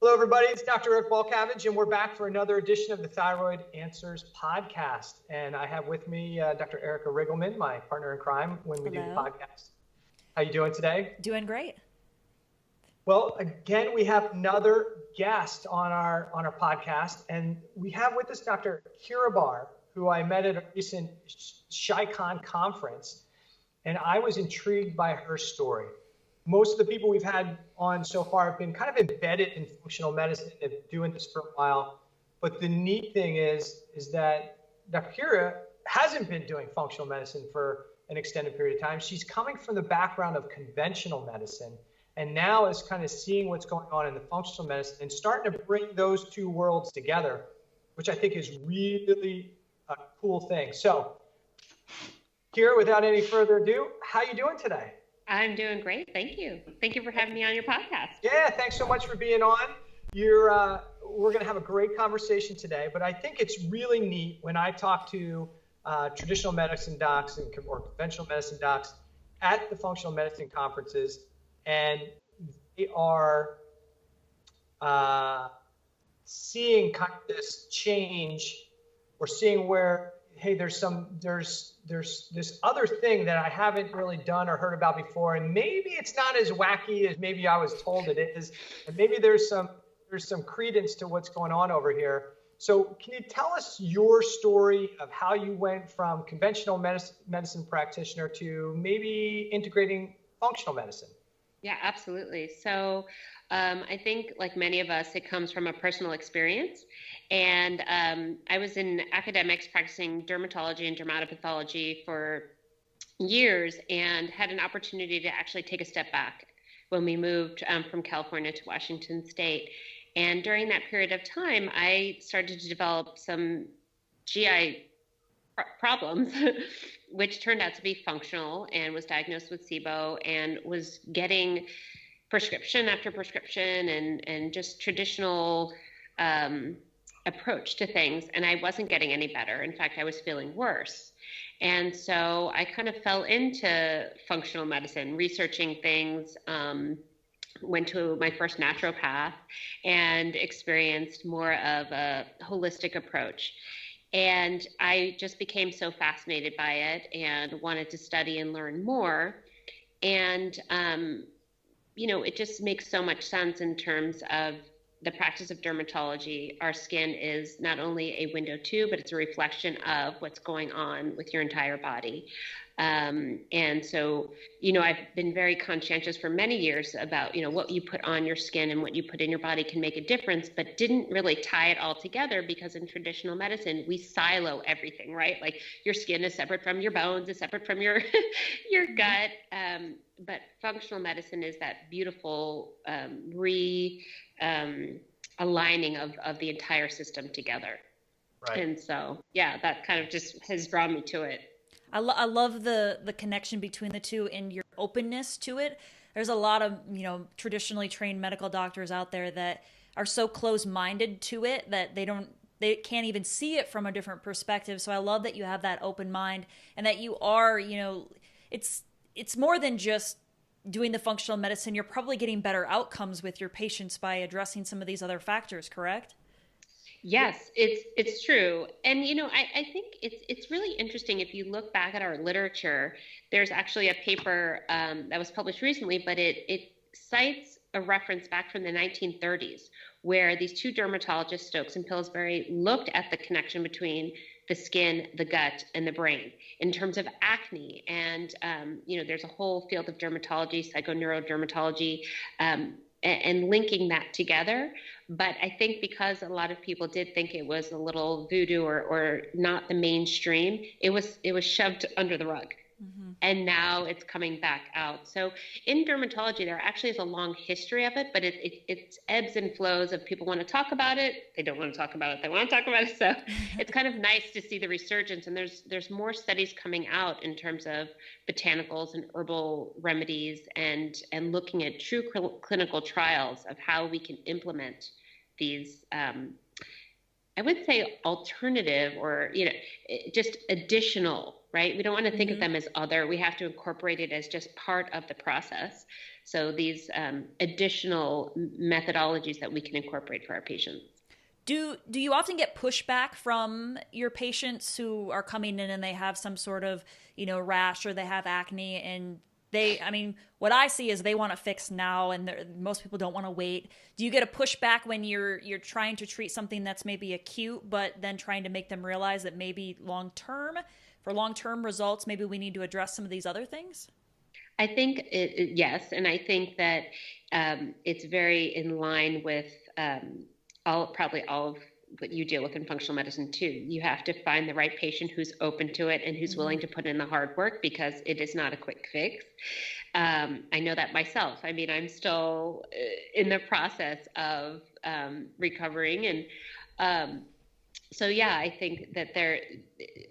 Hello, everybody. It's Dr. Eric Balcavage, and we're back for another edition of the Thyroid Answers Podcast. And I have with me Dr. Erica Riggleman, my partner in crime when we do the podcast. How you doing today? Doing great. Well, again, we have another guest on our podcast, and we have with us Dr. Keira Barr, who I met at a recent ShyCon conference, and I was intrigued by her story. Most of the people we've had on so far have been kind of embedded in functional medicine and doing this for a while. But the neat thing is that Dr. Keira hasn't been doing functional medicine for an extended period of time. She's coming from the background of conventional medicine and now is kind of seeing what's going on in the functional medicine and starting to bring those two worlds together, which I think is really a cool thing. So, Keira, without any further ado, how are you doing today? I'm doing great. Thank you. Thank you for having me on your podcast. Yeah, thanks so much for being on. We're going to have a great conversation today, but I think it's really neat when I talk to traditional medicine docs or conventional medicine docs at the functional medicine conferences, and they are seeing kind of this change or seeing where, hey, there's this other thing that I haven't really done or heard about before, and maybe it's not as wacky as maybe I was told it is, and maybe there's some credence to what's going on over here. So can you tell us your story of how you went from conventional medicine practitioner to maybe integrating functional medicine? Yeah, absolutely. So I think, like many of us, it comes from a personal experience. And I was in academics practicing dermatology and dermatopathology for years and had an opportunity to actually take a step back when we moved from California to Washington State. And during that period of time, I started to develop some GI problems, which turned out to be functional, and was diagnosed with SIBO and was getting prescription after prescription and just traditional approach to things, and I wasn't getting any better. In fact, I was feeling worse. And so I kind of fell into functional medicine, researching things, went to my first naturopath and experienced more of a holistic approach. And I just became so fascinated by it and wanted to study and learn more. And, it just makes so much sense in terms of the practice of dermatology. Our skin is not only a window to, but it's a reflection of what's going on with your entire body. And so, I've been very conscientious for many years about, what you put on your skin and what you put in your body can make a difference, but didn't really tie it all together because in traditional medicine, we silo everything, right? Like your skin is separate from your bones, is separate from your, your gut. But functional medicine is that beautiful, aligning of the entire system together. Right. And so, that kind of just has drawn me to it. I love the connection between the two and your openness to it. There's a lot of, traditionally trained medical doctors out there that are so close-minded to it that they can't even see it from a different perspective. So I love that you have that open mind and that you are, it's more than just doing the functional medicine. You're probably getting better outcomes with your patients by addressing some of these other factors, correct? Yes, it's true. And, I think it's really interesting. If you look back at our literature, there's actually a paper that was published recently, but it cites a reference back from the 1930s where these two dermatologists, Stokes and Pillsbury, looked at the connection between the skin, the gut, and the brain in terms of acne. And, there's a whole field of dermatology, psychoneurodermatology, and linking that together. But I think because a lot of people did think it was a little voodoo or not the mainstream, it was shoved under the rug. Mm-hmm. And now it's coming back out. So in dermatology, there actually is a long history of it, but it's ebbs and flows of people want to talk about it. They don't want to talk about it. They want to talk about it. So it's kind of nice to see the resurgence. And there's more studies coming out in terms of botanicals and herbal remedies and looking at true clinical trials of how we can implement these I would say alternative, or, just additional, right? We don't want to think of them as other. We have to incorporate it as just part of the process. So these additional methodologies that we can incorporate for our patients. Do you often get pushback from your patients who are coming in and they have some sort of, rash, or they have acne, and what I see is they want to fix now, and most people don't want to wait. Do you get a pushback when you're trying to treat something that's maybe acute, but then trying to make them realize that maybe for long-term results, maybe we need to address some of these other things? I think yes. And I think that it's very in line with all of what you deal with in functional medicine too. You have to find the right patient who's open to it and who's willing to put in the hard work, because it is not a quick fix. I know that myself. I'm still in the process of recovering. And so, yeah, I think that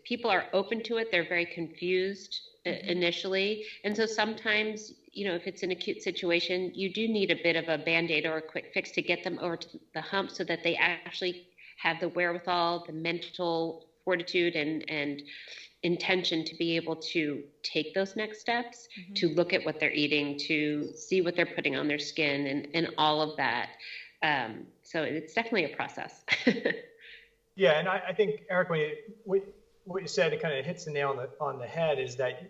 people are open to it. They're very confused initially. And so sometimes, if it's an acute situation, you do need a bit of a Band-Aid or a quick fix to get them over to the hump, so that they actually have the wherewithal, the mental fortitude and intention to be able to take those next steps, to look at what they're eating, to see what they're putting on their skin, and all of that. So it's definitely a process. Yeah, and I think, Eric, what you said, it kind of hits the nail on the head, is that,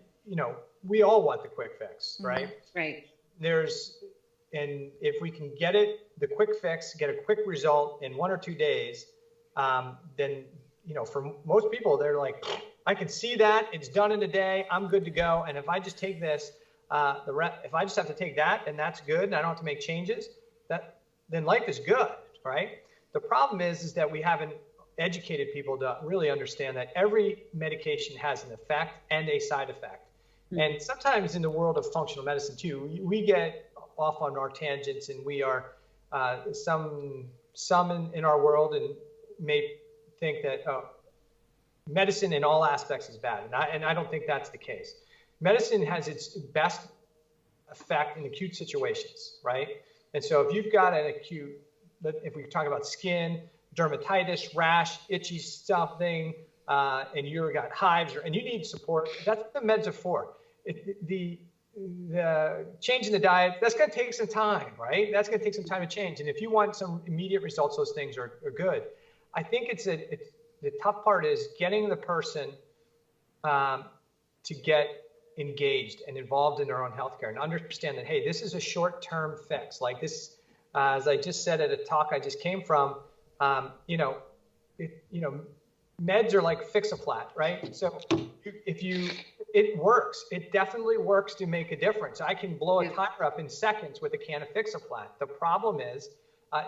we all want the quick fix, right? Right. And if we can get the quick fix, get a quick result in 1 or 2 days, then, for most people, they're like, I can see that, it's done in a day, I'm good to go. And if I just take this, if I just have to take that and that's good, and I don't have to make changes, then life is good, right? The problem is that we haven't educated people to really understand that every medication has an effect and a side effect. And sometimes in the world of functional medicine too, we get off on our tangents, and we are some in our world and may think that medicine in all aspects is bad, and I don't think that's the case. Medicine has its best effect in acute situations, right? And so if you've got if we talk about skin, dermatitis, rash, itchy something, and you've got hives, and you need support, that's what the meds are for. The change in the diet, that's going to take some time, right? That's going to take some time to change. And if you want some immediate results, those things are good. I think the tough part is getting the person to get engaged and involved in their own healthcare, and understand that, hey, this is a short-term fix. Like this, as I just said at a talk I just came from, meds are like Fix-A-Flat, right? So it works. It definitely works to make a difference. I can blow a tire up in seconds with a can of Fix-A-Flat. The problem is,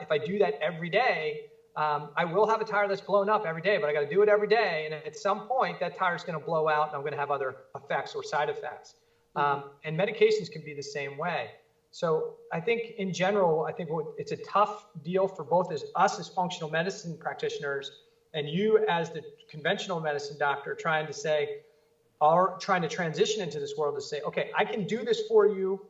if I do that every day, I will have a tire that's blown up every day, but I got to do it every day. And at some point, that tire is going to blow out, and I'm going to have other effects or side effects. And medications can be the same way. So I think in general, it's a tough deal for both us as functional medicine practitioners, and you as the conventional medicine doctor trying to transition into this world to say, okay, I can do this for you,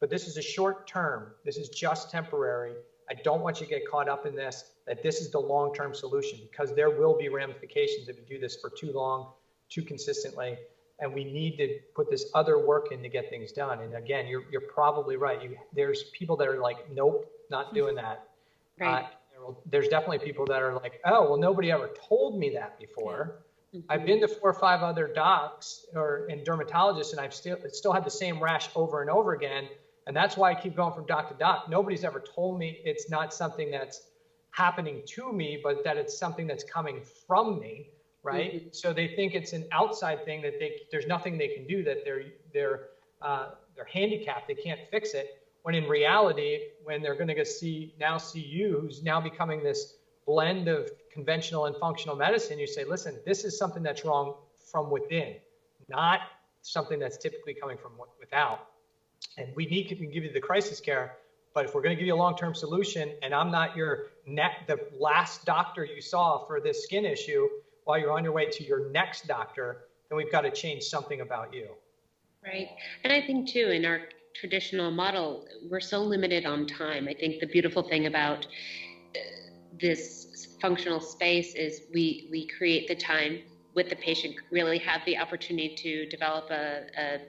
but this is a short term. This is just temporary. I don't want you to get caught up in this, that this is the long-term solution, because there will be ramifications if you do this for too long, too consistently. And we need to put this other work in to get things done. And again, you're probably right. There's people that are like, nope, not doing that. Right. There's definitely people that are like, oh, well, nobody ever told me that before. I've been to 4 or 5 other docs and dermatologists, and I've still had the same rash over and over again. And that's why I keep going from doc to doc. Nobody's ever told me it's not something that's happening to me, but that it's something that's coming from me, right? So they think it's an outside thing, that there's nothing they can do, that they're handicapped, they can't fix it. When in reality, when they're going to see you, who's now becoming this blend of conventional and functional medicine, you say, listen, this is something that's wrong from within, not something that's typically coming from without. And we can give you the crisis care, but if we're going to give you a long-term solution, and I'm not the last doctor you saw for this skin issue while you're on your way to your next doctor, then we've got to change something about you. Right. And I think too, in our traditional model, we're so limited on time. I think the beautiful thing about this functional space is we create the time with the patient, really have the opportunity to develop a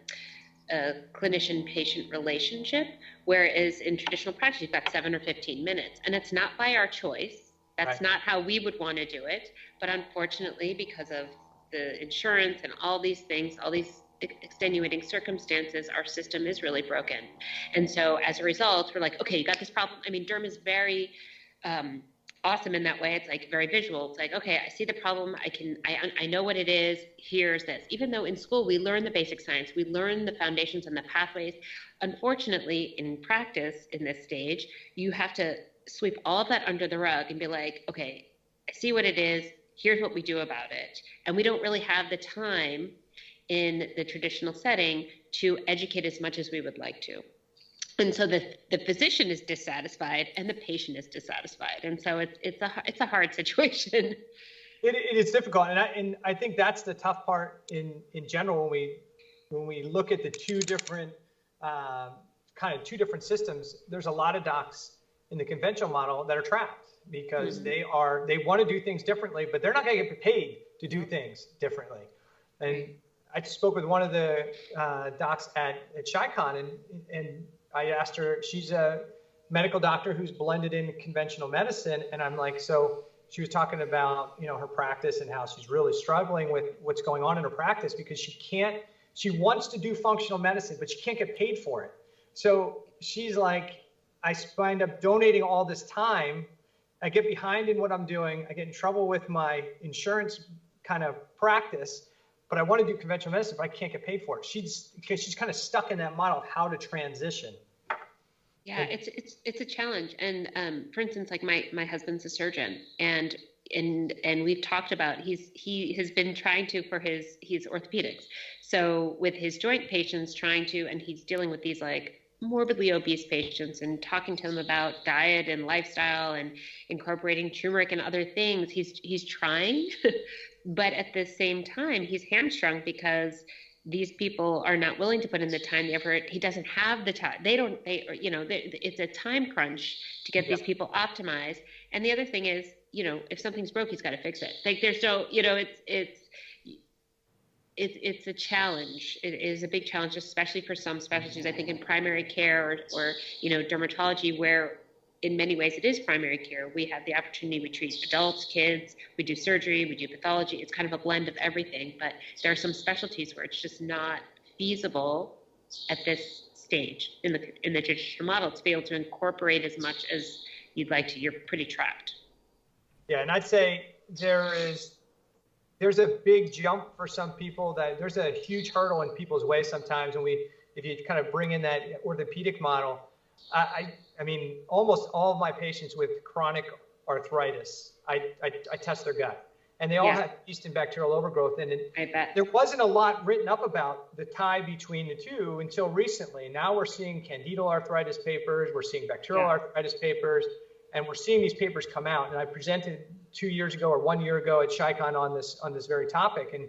clinician-patient relationship, whereas in traditional practice, you've got 7 or 15 minutes. And it's not by our choice. That's not how we would want to do it. But unfortunately, because of the insurance and all these things, all these extenuating circumstances, our system is really broken. And so as a result, we're like, okay, you got this problem. I mean, derm is very awesome in that way. It's like very visual. It's like, okay, I see the problem. I know what it is. Here's this. Even though in school we learn the basic science, we learn the foundations and the pathways. Unfortunately, in practice in this stage, you have to sweep all of that under the rug and be like, okay, I see what it is. Here's what we do about it. And we don't really have the time in the traditional setting to educate as much as we would like to. And so the physician is dissatisfied and the patient is dissatisfied. And so it's a hard situation. It is difficult. And I think that's the tough part in general when we look at the two different systems. There's a lot of docs in the conventional model that are trapped because they want to do things differently, but they're not going to get paid to do things differently. And I spoke with one of the docs at ShyCon, and I asked her, she's a medical doctor who's blended in conventional medicine. And I'm like, so she was talking about, her practice and how she's really struggling with what's going on in her practice because she wants to do functional medicine, but she can't get paid for it. So she's like, I wind up donating all this time. I get behind in what I'm doing. I get in trouble with my insurance kind of practice, but I want to do conventional medicine, but I can't get paid for it. Because she's kind of stuck in that model of how to transition. Yeah, it's a challenge. And for instance, like my husband's a surgeon, and we've talked about he has been trying to he's orthopedics. So with his joint patients and he's dealing with these like morbidly obese patients and talking to them about diet and lifestyle and incorporating turmeric and other things. He's trying, but at the same time, he's hamstrung because these people are not willing to put in the time, the effort. He doesn't have the time. It's a time crunch to get these people optimized. And the other thing is, if something's broke, he's got to fix it. Like there's no, it's a challenge. It is a big challenge, especially for some specialties. I think in primary care or dermatology, where in many ways it is primary care. We have the opportunity. We treat adults, kids. We do surgery. We do pathology. It's kind of a blend of everything. But there are some specialties where it's just not feasible at this stage in the traditional model to be able to incorporate as much as you'd like to. You're pretty trapped. Yeah, and I'd say there's a big jump for some people. That there's a huge hurdle in people's way sometimes. And if you kind of bring in that orthopedic model, I mean, almost all of my patients with chronic arthritis, I test their gut, and they all have yeast and bacterial overgrowth. And there wasn't a lot written up about the tie between the two until recently. Now we're seeing candidal arthritis papers, we're seeing bacterial arthritis papers, and we're seeing these papers come out. And I presented 2 years ago or 1 year ago at ShyCon on this very topic. And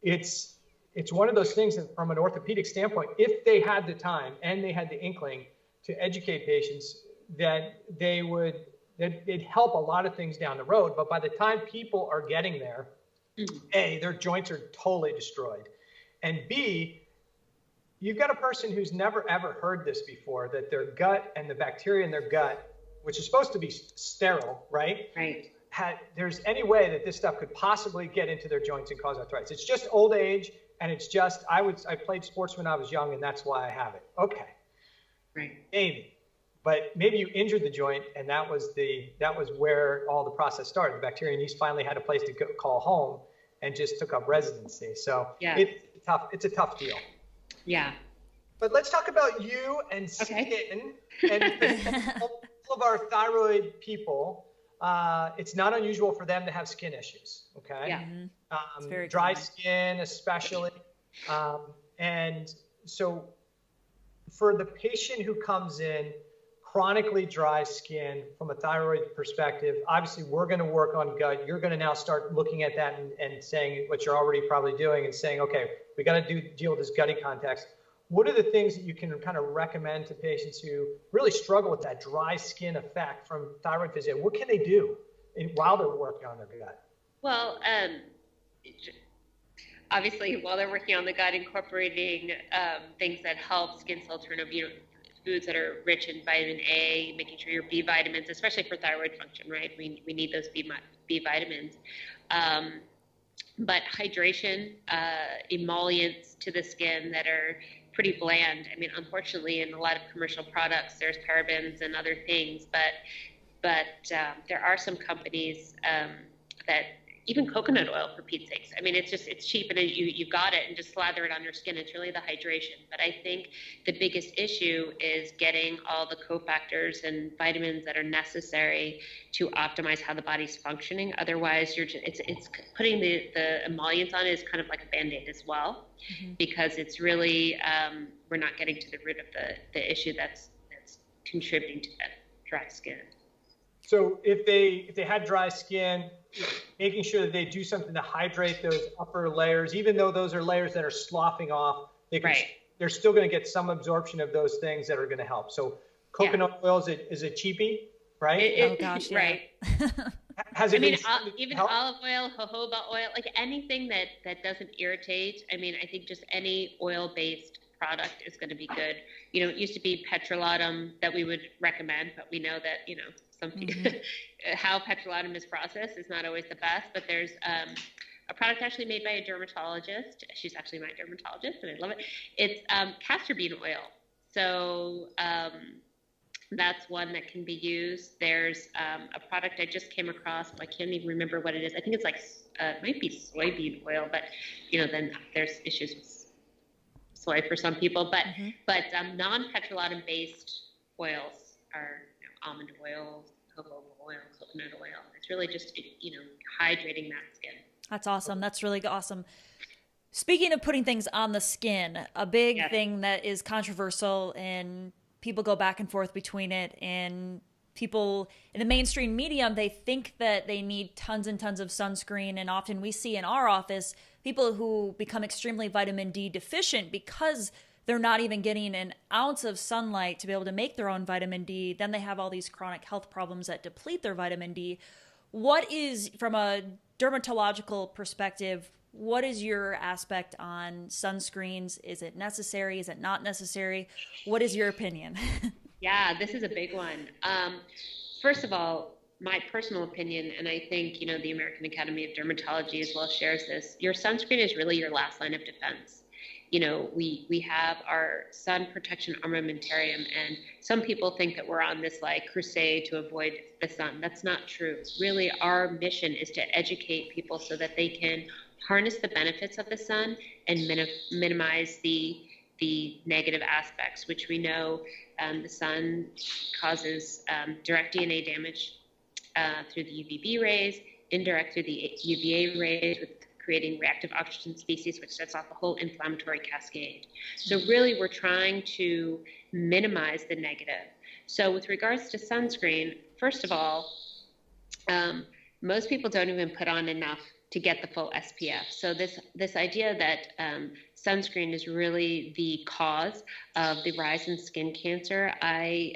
it's one of those things that from an orthopedic standpoint, if they had the time and they had the inkling to educate patients, that it'd help a lot of things down the road. But by the time people are getting there, A, their joints are totally destroyed. And B, you've got a person who's never ever heard this before, that their gut and the bacteria in their gut, which is supposed to be sterile, right? Right. There's any way that this stuff could possibly get into their joints and cause arthritis. It's just old age, and it's just, I played sports when I was young, and that's why I have it. Okay. Right. Maybe, but maybe you injured the joint, and that was where all the process started. The bacteria and yeast finally had a place to call home, and just took up residency. So it's a tough deal. Yeah. But let's talk about you and skin, and all of our thyroid people. It's not unusual for them to have skin issues. Okay. Yeah. Dry skin, especially, and so. For the patient who comes in chronically dry skin from a thyroid perspective, obviously we're going to work on gut. You're going to now start looking at that and saying what you're already probably doing and saying, okay, we got to deal with this gutty context. What are the things that you can kind of recommend to patients who really struggle with that dry skin effect from thyroid physician? What can they do while they're working on their gut? Well, obviously, while they're working on the gut, incorporating things that help skin cell turnover, foods that are rich in vitamin A, making sure your B vitamins, especially for thyroid function, right? We need those B vitamins. But hydration, emollients to the skin that are pretty bland. I mean, unfortunately, in a lot of commercial products, there's parabens and other things, but there are some companies that even coconut oil, for Pete's sakes. I mean, it's cheap and you got it and just slather it on your skin. It's really the hydration. But I think the biggest issue is getting all the cofactors and vitamins that are necessary to optimize how the body's functioning. Otherwise, it's putting the emollients on is kind of like a Band-Aid as well, because it's really, we're not getting to the root of the issue that's contributing to that dry skin. So if they had dry skin, making sure that they do something to hydrate those upper layers, even though those are layers that are sloughing off, they're still going to get some absorption of those things that are going to help. So coconut oil is a cheapie, right? Oh gosh, yeah. Right. Even olive oil, jojoba oil, like anything that doesn't irritate. I mean, I think just any oil-based product is going to be good. It used to be petrolatum that we would recommend, but we know that, some people, how petrolatum is processed is not always the best, but there's a product actually made by a dermatologist. She's actually my dermatologist, and I love it. It's castor bean oil. So that's one that can be used. There's a product I just came across. I can't even remember what it is. I think it's like, it might be soybean oil, but, then there's issues with soy for some people. But non-petrolatum based oils are almond oil, jojoba oil, coconut oil. It's really just, hydrating that skin. That's awesome. That's really awesome. Speaking of putting things on the skin, a big thing that is controversial and people go back and forth between it, and people in the mainstream medium, they think that they need tons and tons of sunscreen. And often we see in our office people who become extremely vitamin D deficient because they're not even getting an ounce of sunlight to be able to make their own vitamin D. Then they have all these chronic health problems that deplete their vitamin D. What is, from a dermatological perspective, what is your aspect on sunscreens? Is it necessary? Is it not necessary? What is your opinion? Yeah, this is a big one. First of all, my personal opinion, and I think, the American Academy of Dermatology as well shares this, your sunscreen is really your last line of defense. We have our sun protection armamentarium, and some people think that we're on this crusade to avoid the sun. That's not true. Really, our mission is to educate people so that they can harness the benefits of the sun and minimize the negative aspects, which we know the sun causes direct DNA damage through the UVB rays, indirect through the UVA rays, with creating reactive oxygen species, which sets off the whole inflammatory cascade. So really, we're trying to minimize the negative. So with regards to sunscreen, first of all, most people don't even put on enough to get the full SPF. So this idea that sunscreen is really the cause of the rise in skin cancer, I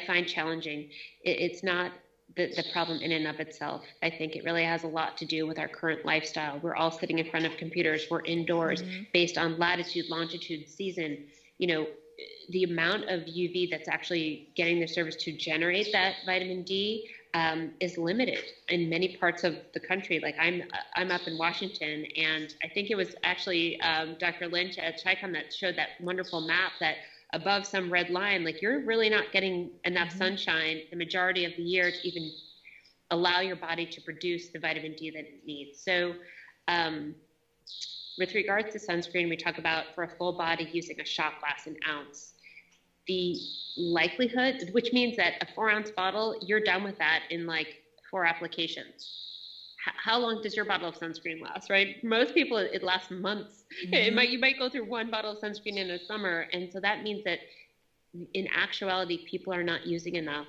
find challenging. It's not the problem in and of itself. I think it really has a lot to do with our current lifestyle. We're all sitting in front of computers. We're indoors based on latitude, longitude, season. The amount of UV that's actually getting the service to generate that vitamin D is limited in many parts of the country. Like I'm up in Washington, and I think it was actually Dr. Lynch at ChiCom that showed that wonderful map that above some red line, you're really not getting enough sunshine the majority of the year to even allow your body to produce the vitamin D that it needs. So with regards to sunscreen, we talk about for a full body using a shot glass, an ounce. The likelihood, which means that a 4-ounce bottle, you're done with that in 4 applications. How long does your bottle of sunscreen last, right? Most people, it lasts months. You might go through 1 bottle of sunscreen in a summer. And so that means that in actuality, people are not using enough.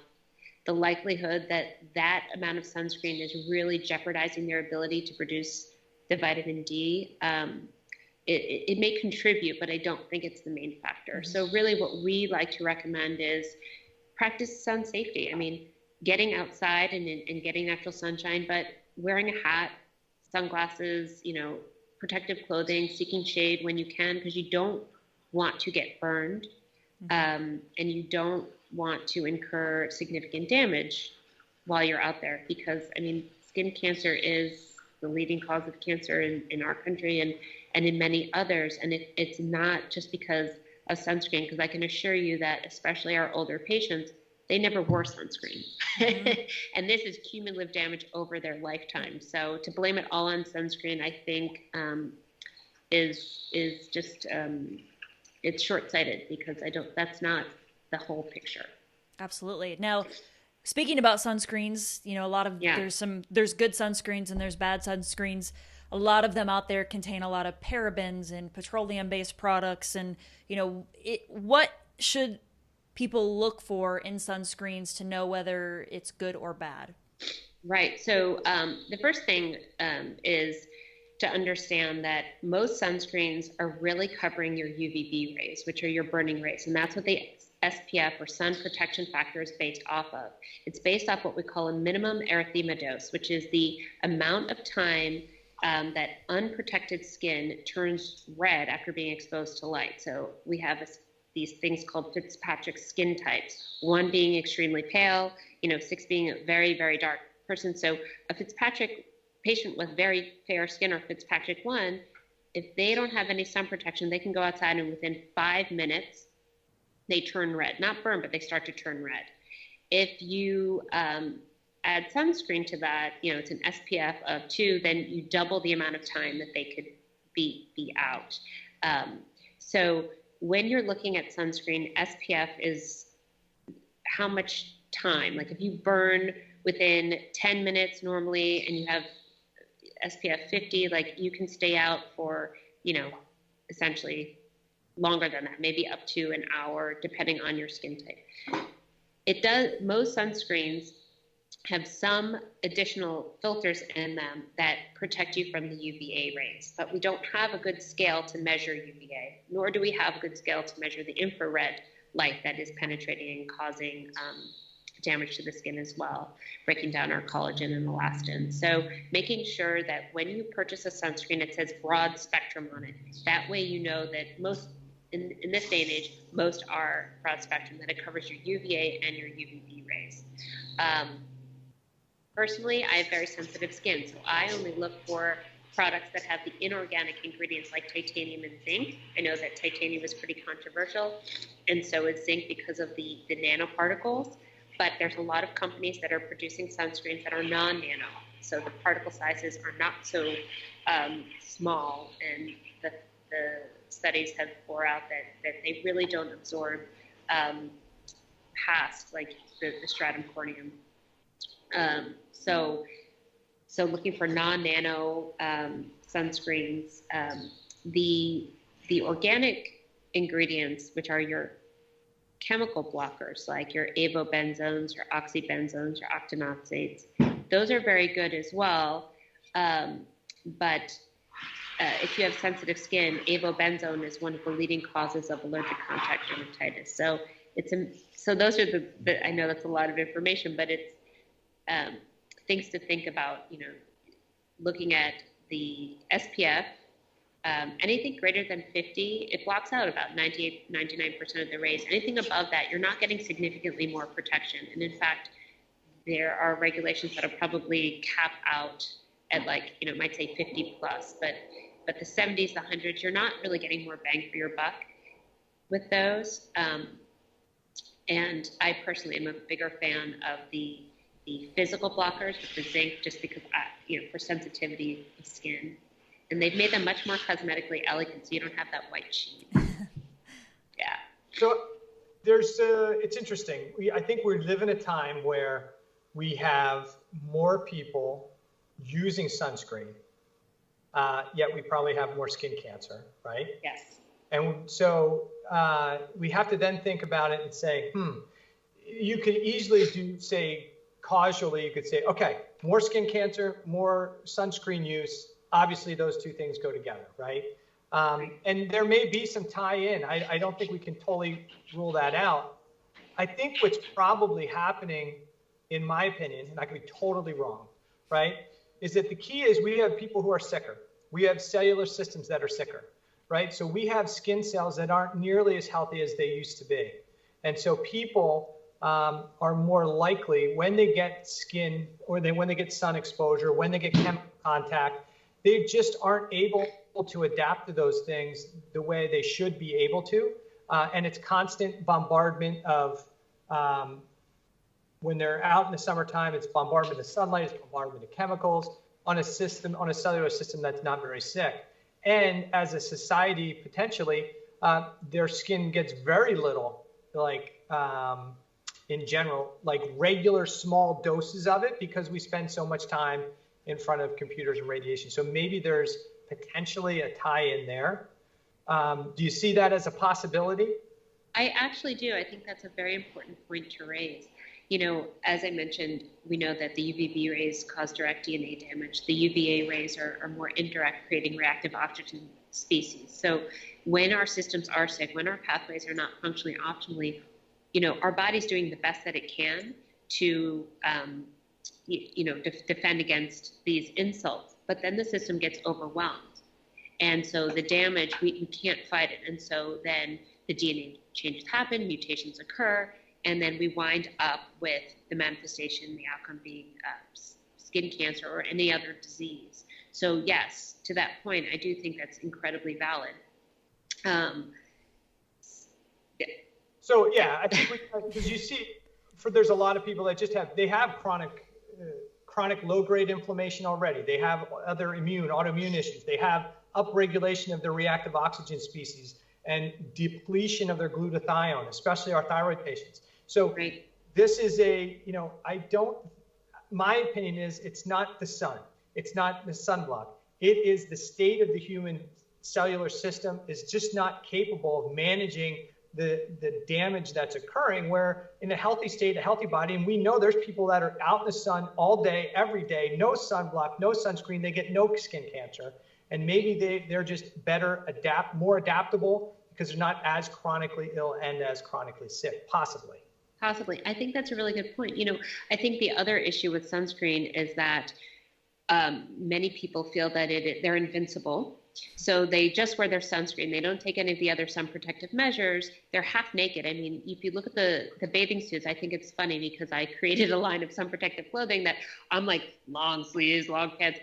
The likelihood that amount of sunscreen is really jeopardizing their ability to produce the vitamin D, it may contribute, but I don't think it's the main factor. So really what we like to recommend is practice sun safety. I mean, getting outside and getting natural sunshine, but wearing a hat, sunglasses, protective clothing, seeking shade when you can, because you don't want to get burned, and you don't want to incur significant damage while you're out there, because skin cancer is the leading cause of cancer in our country and in many others. And it's not just because of sunscreen, because I can assure you that especially our older patients, they never wore sunscreen. And this is cumulative damage over their lifetime. So to blame it all on sunscreen, I think is just, it's short-sighted, because that's not the whole picture. Absolutely. Now, speaking about sunscreens, a lot of, there's good sunscreens and there's bad sunscreens. A lot of them out there contain a lot of parabens and petroleum-based products. And, what should people look for in sunscreens to know whether it's good or bad? Right. So the first thing is to understand that most sunscreens are really covering your UVB rays, which are your burning rays. And that's what the SPF, or sun protection factor, is based off of. It's based off what we call a minimum erythema dose, which is the amount of time that unprotected skin turns red after being exposed to light. So we have these things called Fitzpatrick skin types, 1 being extremely pale, 6 being a very, very dark person. So a Fitzpatrick patient with very fair skin, or Fitzpatrick 1, if they don't have any sun protection, they can go outside and within 5 minutes, they turn red. Not burn, but they start to turn red. If you add sunscreen to that, it's an SPF of 2, then you double the amount of time that they could be out. So when you're looking at sunscreen, SPF is how much time. Like if you burn within 10 minutes normally and you have SPF 50, like you can stay out for, essentially longer than that, maybe up to an hour, depending on your skin type. Most sunscreens have some additional filters in them that protect you from the UVA rays, but we don't have a good scale to measure UVA, nor do we have a good scale to measure the infrared light that is penetrating and causing damage to the skin as well, breaking down our collagen and elastin. So making sure that when you purchase a sunscreen, it says broad spectrum on it. That way you know that most, in this day and age, most are broad spectrum, that it covers your UVA and your UVB rays. Personally, I have very sensitive skin, so I only look for products that have the inorganic ingredients like titanium and zinc. I know that titanium is pretty controversial, and so is zinc because of the nanoparticles, but there's a lot of companies that are producing sunscreens that are non-nano, so the particle sizes are not so small, and the studies have bore out that they really don't absorb past like the stratum corneum. So looking for non-nano sunscreens, the organic ingredients, which are your chemical blockers, like your avobenzones, your oxybenzones, your octinoxates, those are very good as well. But if you have sensitive skin, avobenzone is one of the leading causes of allergic contact dermatitis. So so those are the I know that's a lot of information, but it's things to think about, looking at the SPF, anything greater than 50, it blocks out about 99% of the rays. Anything above that, you're not getting significantly more protection. And in fact, there are regulations that will probably cap out at it might say 50 plus, but the 70s, the 100s, you're not really getting more bang for your buck with those. And I personally am a bigger fan of the physical blockers with the zinc, just because, for sensitivity of skin. And they've made them much more cosmetically elegant, so you don't have that white sheen. Yeah. So it's interesting. I think we live in a time where we have more people using sunscreen, yet we probably have more skin cancer, right? Yes. And so we have to then think about it and say, you could easily causally, you could say, okay, more skin cancer, more sunscreen use. Obviously, those two things go together, right? And there may be some tie-in. I don't think we can totally rule that out. I think what's probably happening in my opinion, and I could be totally wrong, right, is that the key is we have people who are sicker. We have cellular systems that are sicker, right? So we have skin cells that aren't nearly as healthy as they used to be. And so people are more likely when they get skin or when they get sun exposure, when they get chemical contact, they just aren't able to adapt to those things the way they should be able to. And it's constant bombardment of, when they're out in the summertime, it's bombardment of sunlight, it's bombardment of chemicals on a cellular system that's not very sick. And as a society, potentially, their skin gets very little, in general, like regular small doses of it because we spend so much time in front of computers and radiation. So maybe there's potentially a tie in there. Do you see that as a possibility? I actually do. I think that's a very important point to raise. As I mentioned, we know that the UVB rays cause direct DNA damage. The UVA rays are more indirect, creating reactive oxygen species. So when our systems are sick, when our pathways are not functioning optimally, our body's doing the best that it can to, defend against these insults. But then the system gets overwhelmed. And so the damage, we can't fight it. And so then the DNA changes happen, mutations occur, and then we wind up with the manifestation, the outcome being skin cancer or any other disease. So yes, to that point, I do think that's incredibly valid. So yeah, I think because you see, there's a lot of people that just have chronic low-grade inflammation already. They have other autoimmune issues. They have upregulation of their reactive oxygen species and depletion of their glutathione, especially our thyroid patients. So this is my opinion is it's not the sun. It's not the sunblock. It is the state of the human cellular system is just not capable of managing the damage that's occurring, where in a healthy state, a healthy body, and we know there's people that are out in the sun all day, every day, no sunblock, no sunscreen, they get no skin cancer. And maybe they're just more adaptable because they're not as chronically ill and as chronically sick, possibly. Possibly. I think that's a really good point. I think the other issue with sunscreen is that many people feel that they're invincible. So they just wear their sunscreen. They don't take any of the other sun protective measures. They're half naked. I mean, if you look at the bathing suits, I think it's funny because I created a line of sun protective clothing that I'm like long sleeves, long pants.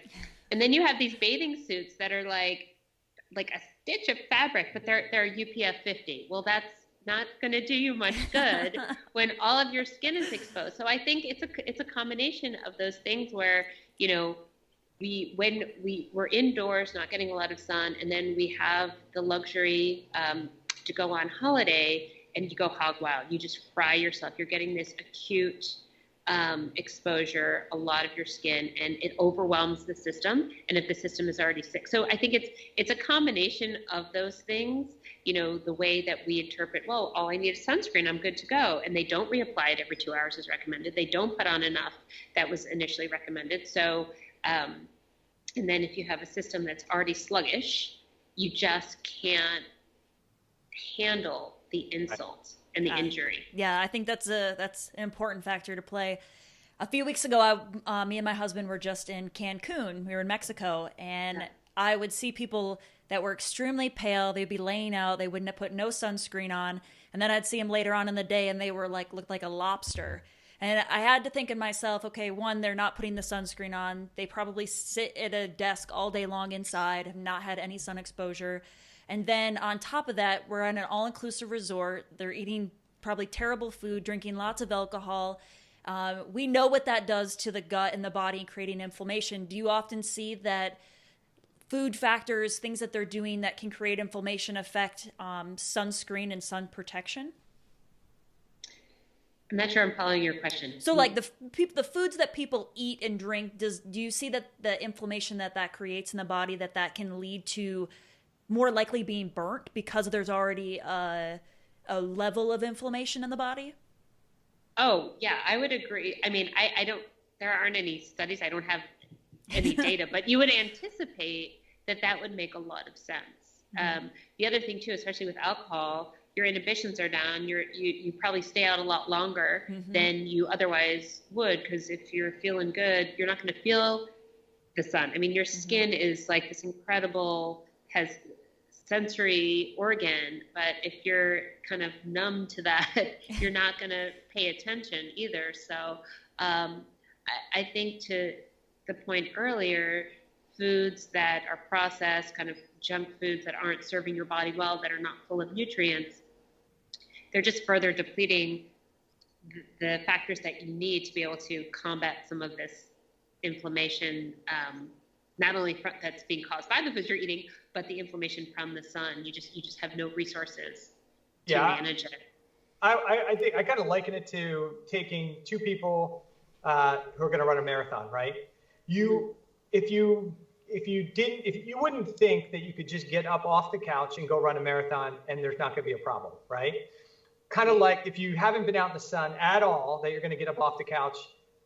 And then you have these bathing suits that are like a stitch of fabric, but they're UPF 50. Well, that's not going to do you much good when all of your skin is exposed. So I think it's a combination of those things where, when we're indoors, not getting a lot of sun, and then we have the luxury to go on holiday and you go hog wild. You just fry yourself. You're getting this acute exposure, a lot of your skin, and it overwhelms the system. And if the system is already sick, so I think it's a combination of those things. The way that we interpret, well, all I need is sunscreen, I'm good to go, and they don't reapply it every 2 hours as recommended. They don't put on enough that was initially recommended. So, and then if you have a system that's already sluggish, you just can't handle the insult and the injury. Yeah, I think that's an important factor to play. A few weeks ago, me and my husband were just in Cancun. We were in Mexico, and I would see people that were extremely pale. They'd be laying out. They wouldn't put no sunscreen on. And then I'd see them later on in the day, and they were looked like a lobster. And I had to think in myself, okay, one, they're not putting the sunscreen on. They probably sit at a desk all day long inside, have not had any sun exposure. And then on top of that, we're at an all-inclusive resort. They're eating probably terrible food, drinking lots of alcohol. We know what that does to the gut and the body, creating inflammation. Do you often see that food factors, things that they're doing that can create inflammation, affect sunscreen and sun protection? I'm not sure I'm following your question. So the foods that people eat and drink, do you see that the inflammation that creates in the body, that can lead to more likely being burnt because there's already a level of inflammation in the body? Oh, yeah, I would agree. I mean, there aren't any studies. I don't have any data, but you would anticipate that would make a lot of sense. Mm-hmm. The other thing too, especially with alcohol, your inhibitions are down, you probably stay out a lot longer than you otherwise would, because if you're feeling good, you're not going to feel the sun. I mean, your skin is like this incredible, has sensory organ, but if you're kind of numb to that, you're not going to pay attention either. So I think, to the point earlier, foods that are processed, kind of junk foods that aren't serving your body well, that are not full of nutrients, they're just further depleting the factors that you need to be able to combat some of this inflammation, not only that's being caused by the foods you're eating, but the inflammation from the sun. You just have no resources to manage it. I think I kind of liken it to taking two people who are going to run a marathon, right? If you wouldn't think that you could just get up off the couch and go run a marathon and there's not going to be a problem, right? Kind of like if you haven't been out in the sun at all, that you're going to get up off the couch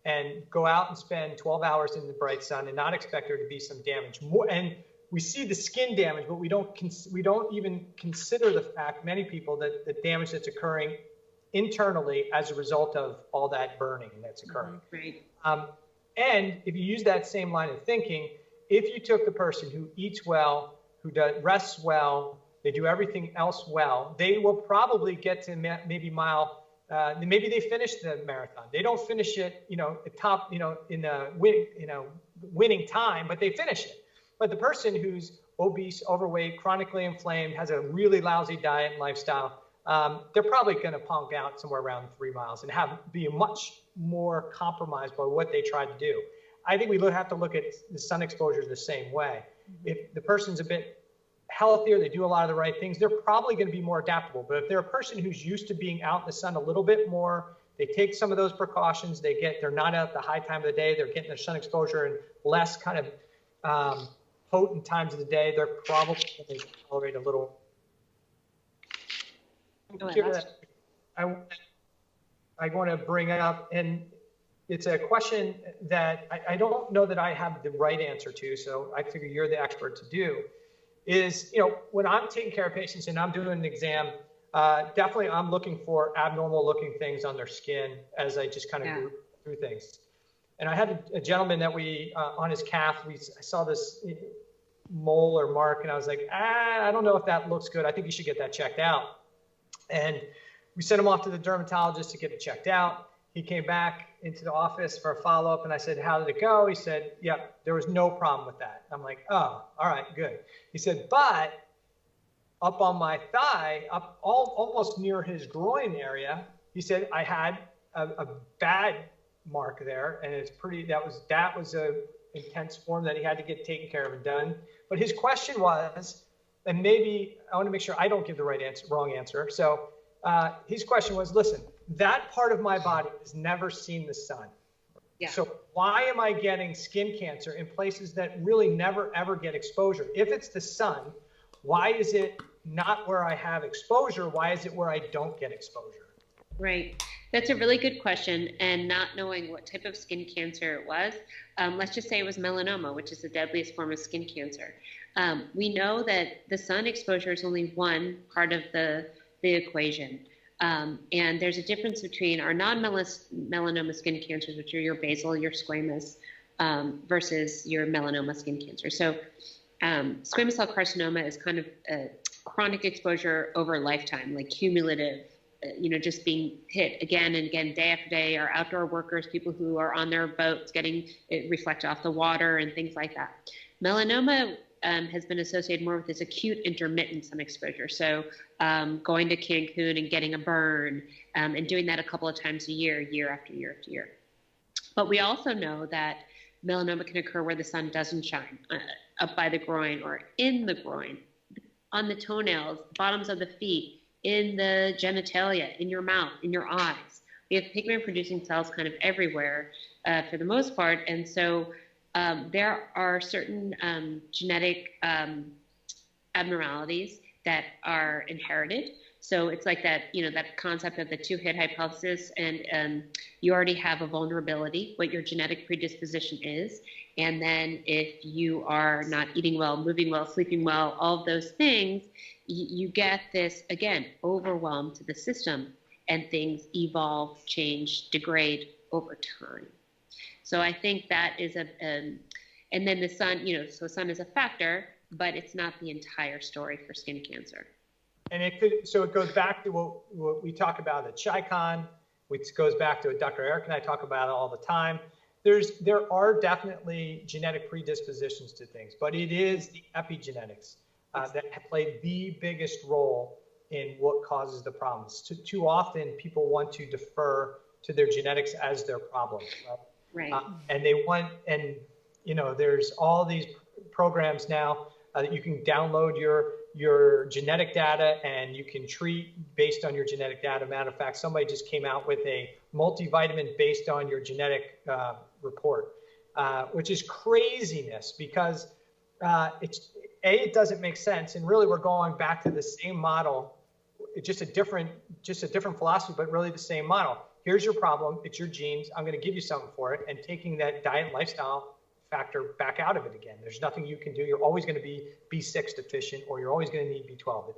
and go out and spend 12 hours in the bright sun and not expect there to be some damage. And we see the skin damage, but we don't even consider the fact, many people, that the damage that's occurring internally as a result of all that burning that's occurring. Right. And if you use that same line of thinking, if you took the person who eats well, who rests well, they do everything else well, they will probably get to maybe maybe they finish the marathon. They don't finish it, at top, in a winning time, but they finish it. But the person who's obese, overweight, chronically inflamed, has a really lousy diet and lifestyle, they're probably going to punk out somewhere around 3 miles and be much more compromised by what they tried to do. I think we have to look at the sun exposure the same way. If the person's a bit healthier, they do a lot of the right things, they're probably going to be more adaptable. But if they're a person who's used to being out in the sun a little bit more, they take some of those precautions, they're not out at the high time of the day, they're getting their sun exposure in less kind of potent times of the day, they're probably going to tolerate a little. I want to bring up, and it's a question that I don't know that I have the right answer to, so I figure you're the expert to do, is, when I'm taking care of patients and I'm doing an exam, definitely I'm looking for abnormal looking things on their skin as I just kind of go through things. And I had a gentleman that on his calf, I saw this mole or mark, and I was like, I don't know if that looks good. I think you should get that checked out. And we sent him off to the dermatologist to get it checked out. He came back into the office for a follow-up, and I said, how did it go? He said, there was no problem with that. I'm like, oh, all right, good. He said, but up on my thigh, up almost near his groin area, he said, I had a bad mark there, and that was a intense form that he had to get taken care of and done. But his question was, and maybe I want to make sure I don't give the wrong answer. So his question was, listen, that part of my body has never seen the sun. Yeah. So why am I getting skin cancer in places that really never, ever get exposure? If it's the sun, why is it not where I have exposure? Why is it where I don't get exposure? Right. That's a really good question. And not knowing what type of skin cancer it was, let's just say it was melanoma, which is the deadliest form of skin cancer. We know that the sun exposure is only one part of the equation. And there's a difference between our non-melanoma skin cancers, which are your basal, your squamous, versus your melanoma skin cancer. So squamous cell carcinoma is kind of a chronic exposure over a lifetime, like cumulative, just being hit again and again, day after day. Our outdoor workers, people who are on their boats getting it reflected off the water and things like that. Melanoma has been associated more with this acute intermittent sun exposure. So going to Cancun and getting a burn and doing that a couple of times a year, year after year after year. But we also know that melanoma can occur where the sun doesn't shine, up by the groin or in the groin, on the toenails, bottoms of the feet, in the genitalia, in your mouth, in your eyes. We have pigment producing cells kind of everywhere for the most part. And so there are certain genetic abnormalities that are inherited So it's like that, that concept of the two-hit hypothesis, and you already have a vulnerability, what your genetic predisposition is. And then if you are not eating well, moving well, sleeping well, all of those things, you get this, again, overwhelm to the system, and things evolve, change, degrade over time. So I think that is and then the sun, so sun is a factor, but it's not the entire story for skin cancer. And it goes back to what we talk about at ShyCon, which goes back to what Dr. Eric and I talk about all the time. There are definitely genetic predispositions to things, but it is the epigenetics that have played the biggest role in what causes the problems. Too often, people want to defer to their genetics as their problem, right? And there's all these programs now that you can download your genetic data and you can treat based on your genetic data. Matter of fact, somebody just came out with a multivitamin based on your genetic report, which is craziness because it doesn't make sense. And really we're going back to the same model, just a different philosophy, but really the same model. Here's your problem. It's your genes. I'm going to give you something for it. And taking that diet and lifestyle factor back out of it again. There's nothing you can do. You're always going to be B6 deficient, or you're always going to need B12.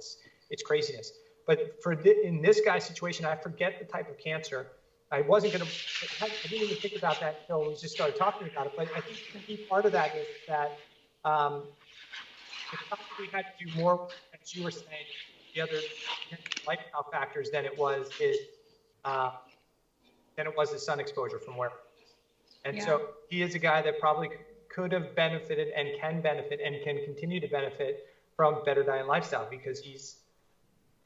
It's craziness. But in this guy's situation, I forget the type of cancer. I didn't even think about that until we just started talking about it. But I think the key part of that is that we had to do more, as you were saying, the other lifestyle factors than it was the sun exposure from where. And so he is a guy that probably could have benefited and can benefit and can continue to benefit from better diet and lifestyle, because he's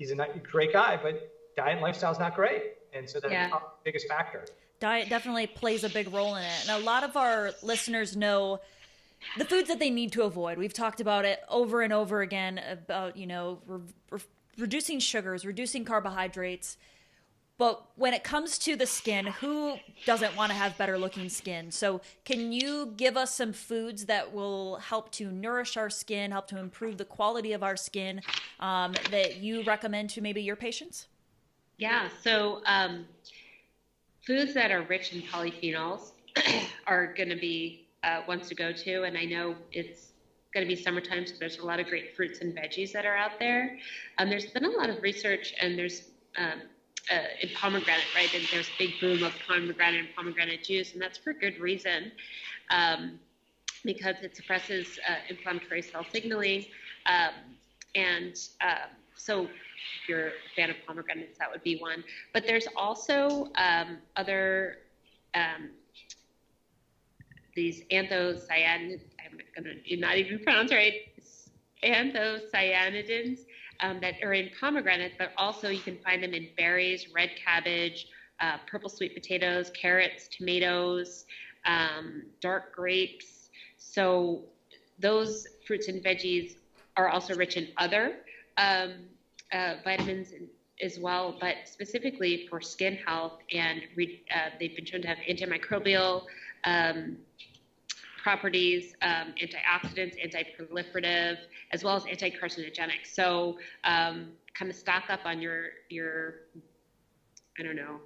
a great guy, but diet and lifestyle is not great. And so that's the biggest factor. Diet definitely plays a big role in it. And a lot of our listeners know the foods that they need to avoid. We've talked about it over and over again about, reducing sugars, reducing carbohydrates. But when it comes to the skin, who doesn't want to have better looking skin? So can you give us some foods that will help to nourish our skin, help to improve the quality of our skin, that you recommend to maybe your patients? Yeah, so foods that are rich in polyphenols are going to be ones to go to. And I know it's going to be summertime, so there's a lot of great fruits and veggies that are out there. There's been a lot of research, and there's in pomegranate, right? And there's a big boom of pomegranate and pomegranate juice, and that's for good reason, because it suppresses inflammatory cell signaling. So if you're a fan of pomegranates, that would be one. But there's also other these anthocyanidins, I'm going to not even pronounce right, anthocyanidins, that are in pomegranate, but also you can find them in berries, red cabbage, purple sweet potatoes, carrots, tomatoes, dark grapes. So those fruits and veggies are also rich in other vitamins as well, but specifically for skin health, and they've been shown to have antimicrobial properties, antioxidants, anti-proliferative, as well as anti-carcinogenic. So kind of stock up on your I don't know,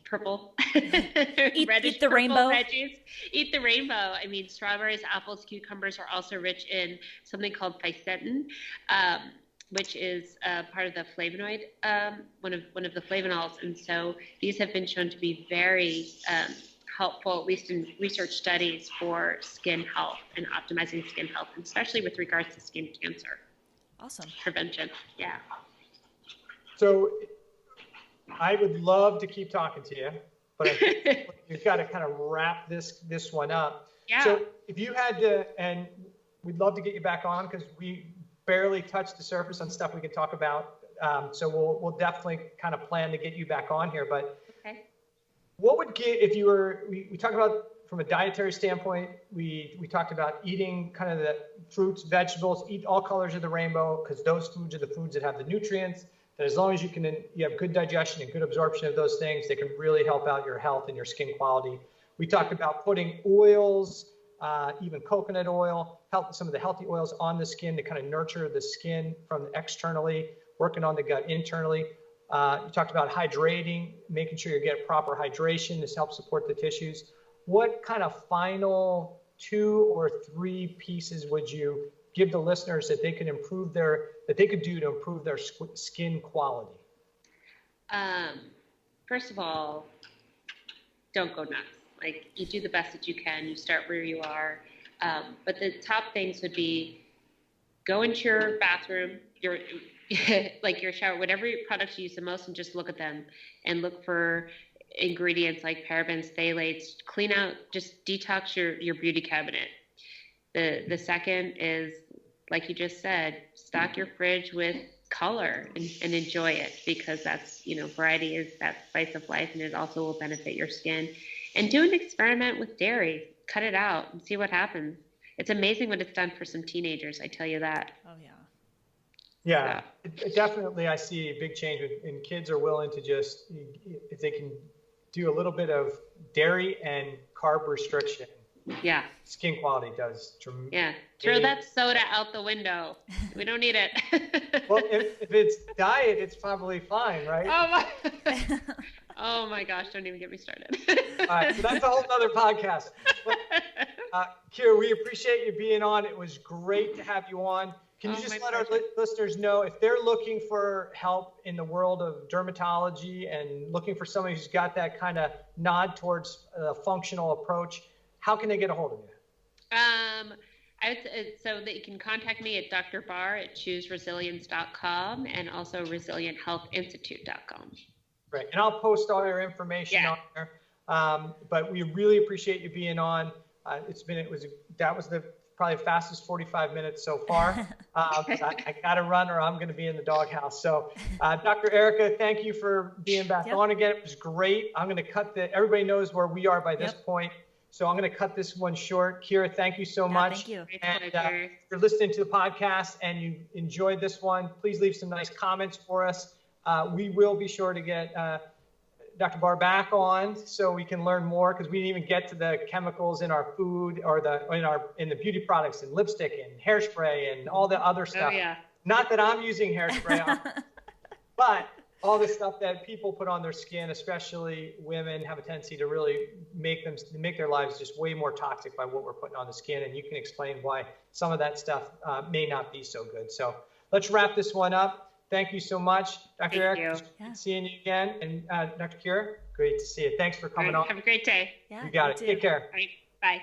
purple, reddish eat the rainbow veggies. Eat the rainbow. I mean, strawberries, apples, cucumbers are also rich in something called fisetin, which is part of the flavonoid, one of the flavonols. And so these have been shown to be very helpful, at least in research studies, for skin health and optimizing skin health, and especially with regards to skin cancer. Awesome. Prevention. Yeah. So I would love to keep talking to you, but I think we've got to kind of wrap this one up. Yeah. So if you had to, and we'd love to get you back on, because we barely touched the surface on stuff we can talk about. So we'll definitely kind of plan to get you back on here. But okay. What would get, if you were, we talked about from a dietary standpoint, we talked about eating kind of the fruits, vegetables, eat all colors of the rainbow, because those foods are the foods that have the nutrients, that as long as you have good digestion and good absorption of those things, they can really help out your health and your skin quality. We talked about putting oils, even coconut oil, some of the healthy oils on the skin to kind of nurture the skin from externally. working on the gut internally. You talked about hydrating, making sure you get proper hydration. This helps support the tissues. What kind of final 2 or 3 pieces would you give the listeners that they could do to improve their skin quality? First of all, don't go nuts. Like, you do the best that you can. You start where you are. But the top things would be go into your bathroom, your shower, whatever products you use the most, and just look at them and look for ingredients like parabens, phthalates. Clean out, just detox your beauty cabinet. The second is, like you just said, stock your fridge with color and enjoy it, because that's, variety is that spice of life, and it also will benefit your skin. And do an experiment with dairy. Cut it out and see what happens. It's amazing what it's done for some teenagers, I tell you that. Oh, yeah. Yeah, definitely I see a big change when kids are willing to just, if they can do a little bit of dairy and carb restriction. Yeah. Skin quality does tremendously. Yeah. Throw that soda out the window. We don't need it. Well, if it's diet, it's probably fine, right? Oh my gosh, don't even get me started. All right, so that's a whole other podcast. Keira, we appreciate you being on. It was great to have you on. Can you just let our listeners know if they're looking for help in the world of dermatology and looking for somebody who's got that kind of nod towards a functional approach, how can they get a hold of you? So that you can contact me at Dr. Barr at chooseresilience.com and also resilienthealthinstitute.com. Right, and I'll post all your information on there. But we really appreciate you being on. That was probably the fastest 45 minutes so far. I got to run, or I'm going to be in the doghouse. So, Dr. Erica, thank you for being back on again. It was great. I'm going to cut everybody knows where we are by this point. So I'm going to cut this one short. Keira, thank you so much. Thank you. And if you're listening to the podcast and you enjoyed this one, please leave some nice comments for us. We will be sure to get Dr. Barr back on so we can learn more, because we didn't even get to the chemicals in our food or in the beauty products and lipstick and hairspray and all the other stuff. Oh, yeah. Not that I'm using hairspray, but all the stuff that people put on their skin, especially women, have a tendency to really make their lives just way more toxic by what we're putting on the skin. And you can explain why some of that stuff may not be so good. So let's wrap this one up. Thank you so much, Dr. Eric. Seeing you again. And Dr. Keira, great to see you. Thanks for coming on. Have a great day. Yeah, you got it. Too. Take care. All right. Bye.